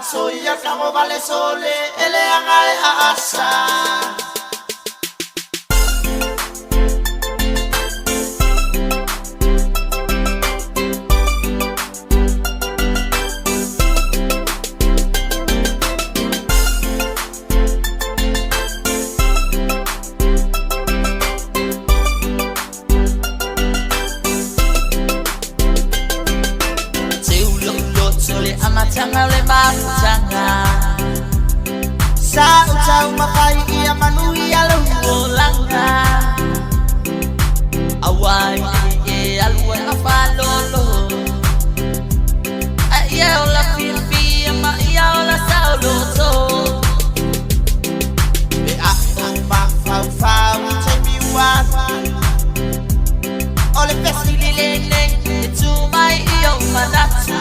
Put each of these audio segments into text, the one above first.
Soy ya camo vale sole, ele angae asa. Amatanga le maputanga Sa utau makai ia manui ala Olanga Awai e alue afalolo Ia ola fifi ma ia ola sauloto Be a ma fau fau te mi wan Ole pesi Lilene tu mai io manatu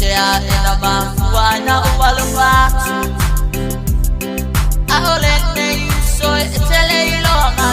Sea ena mafuana uwalupatu Aolene yuso etele ilo ama